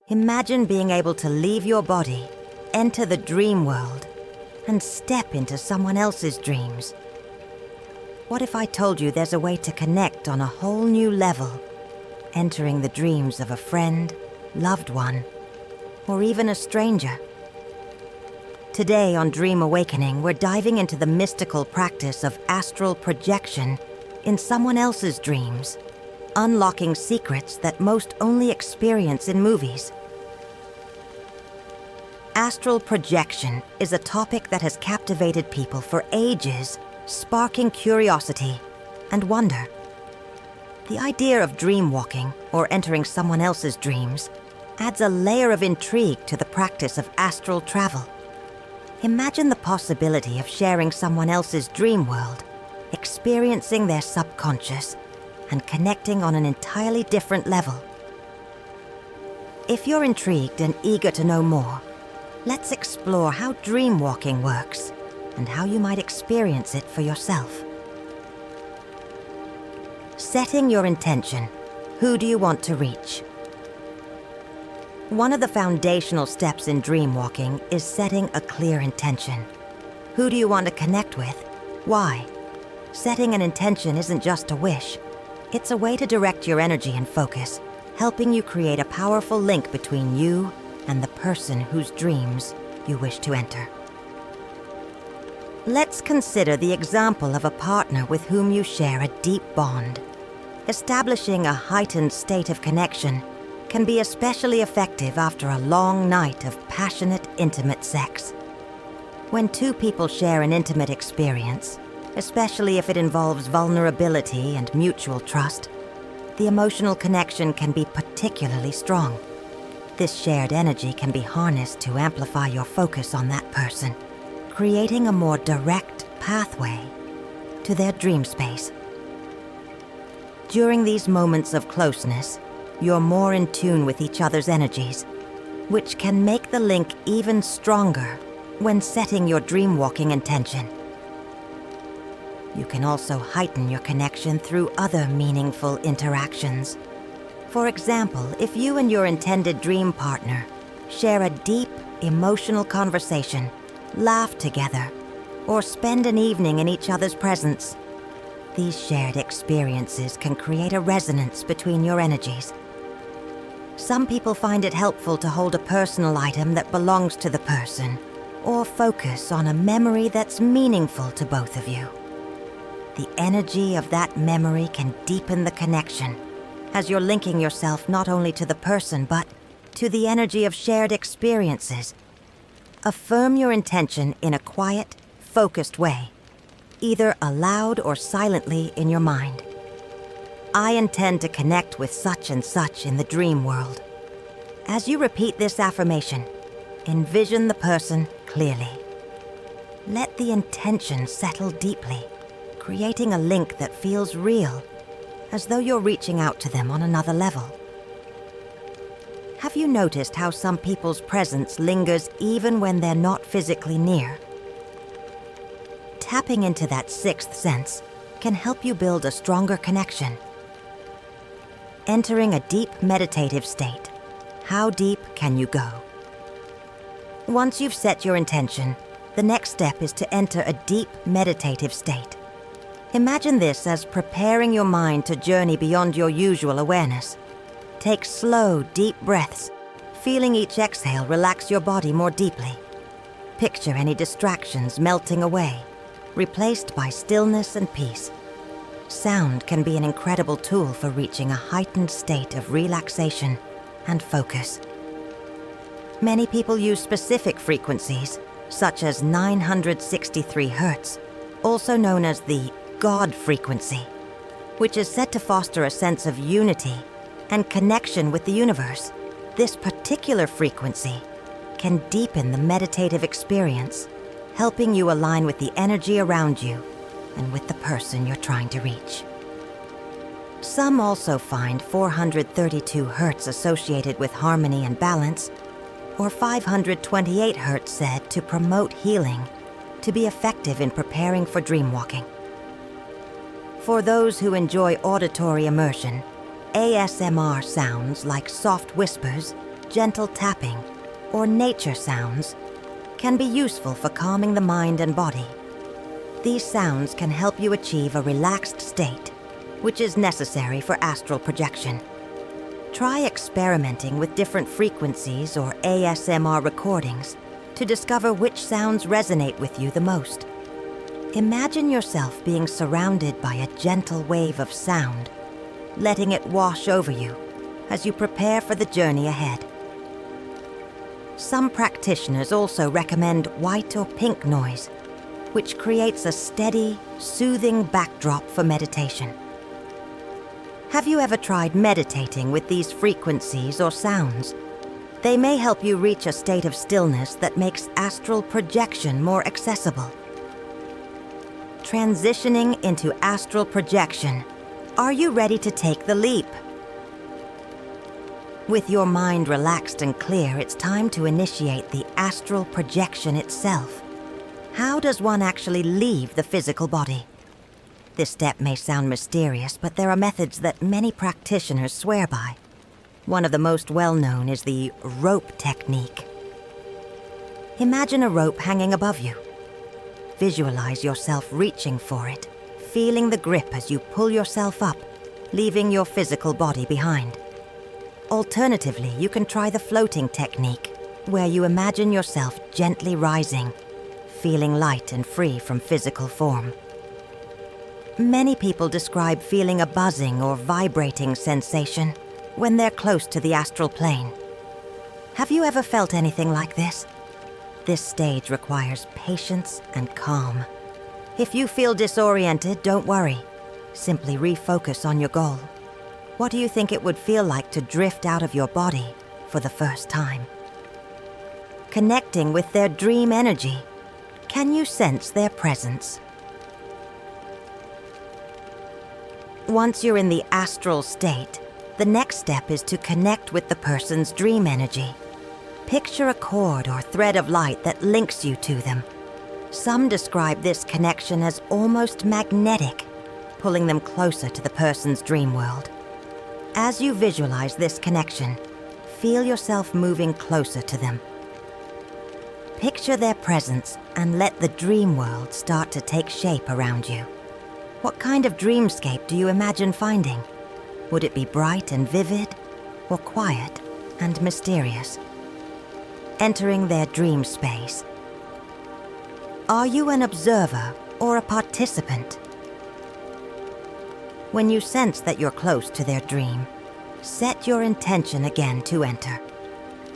Imagine being able to leave your body, enter the dream world, and step into someone else's dreams. What if I told you there's a way to connect on a whole new level, entering the dreams of a friend, loved one, or even a stranger? Today on Dream Awakening, we're diving into the mystical practice of astral projection in someone else's dreams, unlocking secrets that most only experience in movies. Astral projection is a topic that has captivated people for ages, sparking curiosity and wonder. The idea of dream walking, or entering someone else's dreams, adds a layer of intrigue to the practice of astral travel. Imagine the possibility of sharing someone else's dream world, experiencing their subconscious, and connecting on an entirely different level. If you're intrigued and eager to know more, let's explore how dream walking works and how you might experience it for yourself. Setting your intention. Who do you want to reach? One of the foundational steps in dream walking is setting a clear intention. Who do you want to connect with? Why? Setting an intention isn't just a wish. It's a way to direct your energy and focus, helping you create a powerful link between you and the person whose dreams you wish to enter. Let's consider the example of a partner with whom you share a deep bond. Establishing a heightened state of connection can be especially effective after a long night of passionate, intimate sex. When two people share an intimate experience, especially if it involves vulnerability and mutual trust, the emotional connection can be particularly strong. This shared energy can be harnessed to amplify your focus on that person, creating a more direct pathway to their dream space. During these moments of closeness, you're more in tune with each other's energies, which can make the link even stronger when setting your dream-walking intention. You can also heighten your connection through other meaningful interactions. For example, if you and your intended dream partner share a deep, emotional conversation, laugh together, or spend an evening in each other's presence, these shared experiences can create a resonance between your energies. Some people find it helpful to hold a personal item that belongs to the person, or focus on a memory that's meaningful to both of you. The energy of that memory can deepen the connection, as you're linking yourself not only to the person, but to the energy of shared experiences. Affirm your intention in a quiet, focused way, either aloud or silently in your mind. I intend to connect with such and such in the dream world. As you repeat this affirmation, envision the person clearly. Let the intention settle deeply, creating a link that feels real, as though you're reaching out to them on another level. Have you noticed how some people's presence lingers even when they're not physically near? Tapping into that sixth sense can help you build a stronger connection. Entering a deep meditative state. How deep can you go? Once you've set your intention, the next step is to enter a deep meditative state. Imagine this as preparing your mind to journey beyond your usual awareness. Take slow, deep breaths, feeling each exhale relax your body more deeply. Picture any distractions melting away, replaced by stillness and peace. Sound can be an incredible tool for reaching a heightened state of relaxation and focus. Many people use specific frequencies, such as 963 Hz, also known as the God frequency, which is said to foster a sense of unity and connection with the universe. This particular frequency can deepen the meditative experience, helping you align with the energy around you and with the person you're trying to reach. Some also find 432 Hz associated with harmony and balance, or 528 Hz said to promote healing, to be effective in preparing for dreamwalking. For those who enjoy auditory immersion, ASMR sounds like soft whispers, gentle tapping or nature sounds can be useful for calming the mind and body. These sounds can help you achieve a relaxed state, which is necessary for astral projection. Try experimenting with different frequencies or ASMR recordings to discover which sounds resonate with you the most. Imagine yourself being surrounded by a gentle wave of sound, letting it wash over you as you prepare for the journey ahead. Some practitioners also recommend white or pink noise, which creates a steady, soothing backdrop for meditation. Have you ever tried meditating with these frequencies or sounds? They may help you reach a state of stillness that makes astral projection more accessible. Transitioning into astral projection, are you ready to take the leap? With your mind relaxed and clear, it's time to initiate the astral projection itself. How does one actually leave the physical body? This step may sound mysterious, but there are methods that many practitioners swear by. One of the most well-known is the rope technique. Imagine a rope hanging above you. Visualize yourself reaching for it, feeling the grip as you pull yourself up, leaving your physical body behind. Alternatively, you can try the floating technique, where you imagine yourself gently rising, feeling light and free from physical form. Many people describe feeling a buzzing or vibrating sensation when they're close to the astral plane. Have you ever felt anything like this? This stage requires patience and calm. If you feel disoriented, don't worry. Simply refocus on your goal. What do you think it would feel like to drift out of your body for the first time? Connecting with their dream energy. Can you sense their presence? Once you're in the astral state, the next step is to connect with the person's dream energy. Picture a cord or thread of light that links you to them. Some describe this connection as almost magnetic, pulling them closer to the person's dream world. As you visualize this connection, feel yourself moving closer to them. Picture their presence and let the dream world start to take shape around you. What kind of dreamscape do you imagine finding? Would it be bright and vivid, or quiet and mysterious? Entering their dream space. Are you an observer or a participant? When you sense that you're close to their dream, set your intention again to enter.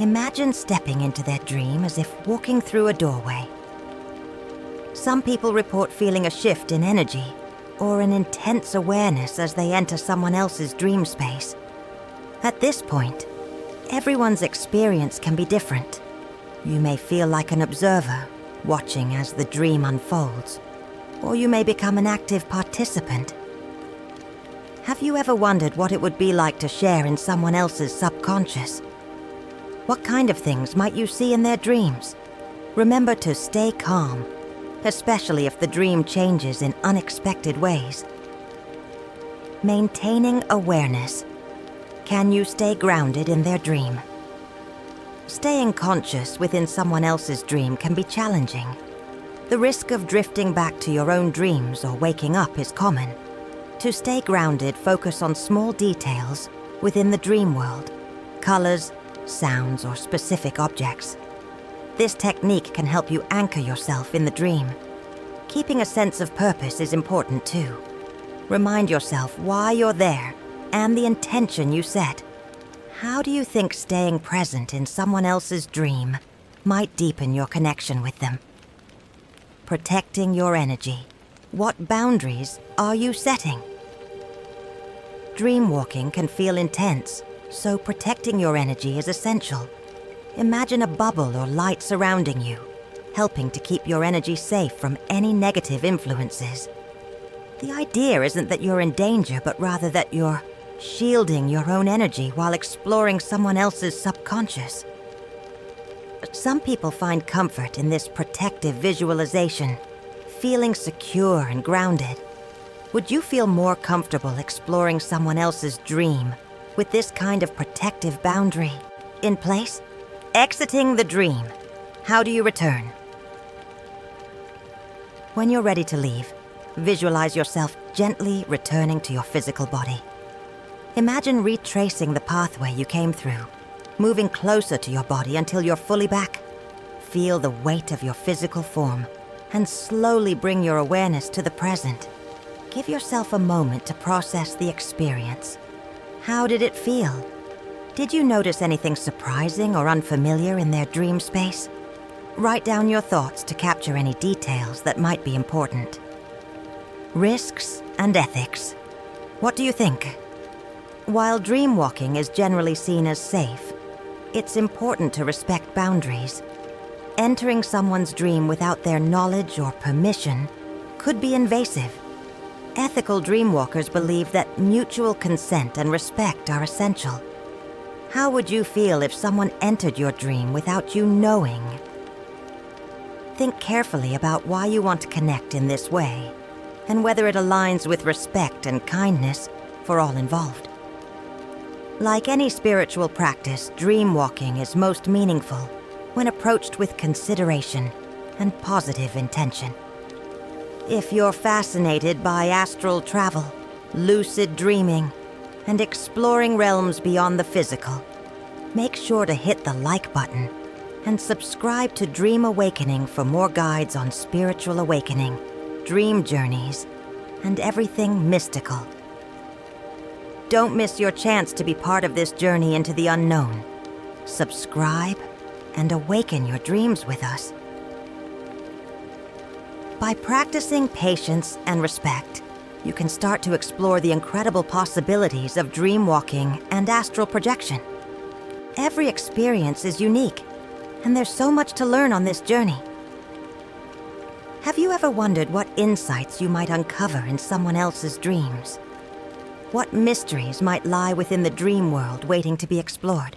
Imagine stepping into their dream as if walking through a doorway. Some people report feeling a shift in energy or an intense awareness as they enter someone else's dream space. At this point, everyone's experience can be different. You may feel like an observer, watching as the dream unfolds, or you may become an active participant. Have you ever wondered what it would be like to share in someone else's subconscious? What kind of things might you see in their dreams? Remember to stay calm, especially if the dream changes in unexpected ways. Maintaining awareness. Can you stay grounded in their dream? Staying conscious within someone else's dream can be challenging. The risk of drifting back to your own dreams or waking up is common. To stay grounded, focus on small details within the dream world, colors, sounds, or specific objects. This technique can help you anchor yourself in the dream. Keeping a sense of purpose is important too. Remind yourself why you're there and the intention you set. How do you think staying present in someone else's dream might deepen your connection with them? Protecting your energy. What boundaries are you setting? Dreamwalking can feel intense, so protecting your energy is essential. Imagine a bubble or light surrounding you, helping to keep your energy safe from any negative influences. The idea isn't that you're in danger, but rather that you're shielding your own energy while exploring someone else's subconscious. Some people find comfort in this protective visualization, feeling secure and grounded. Would you feel more comfortable exploring someone else's dream with this kind of protective boundary? In place? Exiting the dream. How do you return? When you're ready to leave, visualize yourself gently returning to your physical body. Imagine retracing the pathway you came through, moving closer to your body until you're fully back. Feel the weight of your physical form and slowly bring your awareness to the present. Give yourself a moment to process the experience. How did it feel? Did you notice anything surprising or unfamiliar in their dream space? Write down your thoughts to capture any details that might be important. Risks and ethics. What do you think? While dreamwalking is generally seen as safe, it's important to respect boundaries. Entering someone's dream without their knowledge or permission could be invasive. Ethical dreamwalkers believe that mutual consent and respect are essential. How would you feel if someone entered your dream without you knowing? Think carefully about why you want to connect in this way, and whether it aligns with respect and kindness for all involved. Like any spiritual practice, dreamwalking is most meaningful when approached with consideration and positive intention. If you're fascinated by astral travel, lucid dreaming, and exploring realms beyond the physical, make sure to hit the like button and subscribe to Dream Awakening for more guides on spiritual awakening, dream journeys, and everything mystical. Don't miss your chance to be part of this journey into the unknown. Subscribe and awaken your dreams with us. By practicing patience and respect, you can start to explore the incredible possibilities of dreamwalking and astral projection. Every experience is unique, and there's so much to learn on this journey. Have you ever wondered what insights you might uncover in someone else's dreams? What mysteries might lie within the dream world waiting to be explored?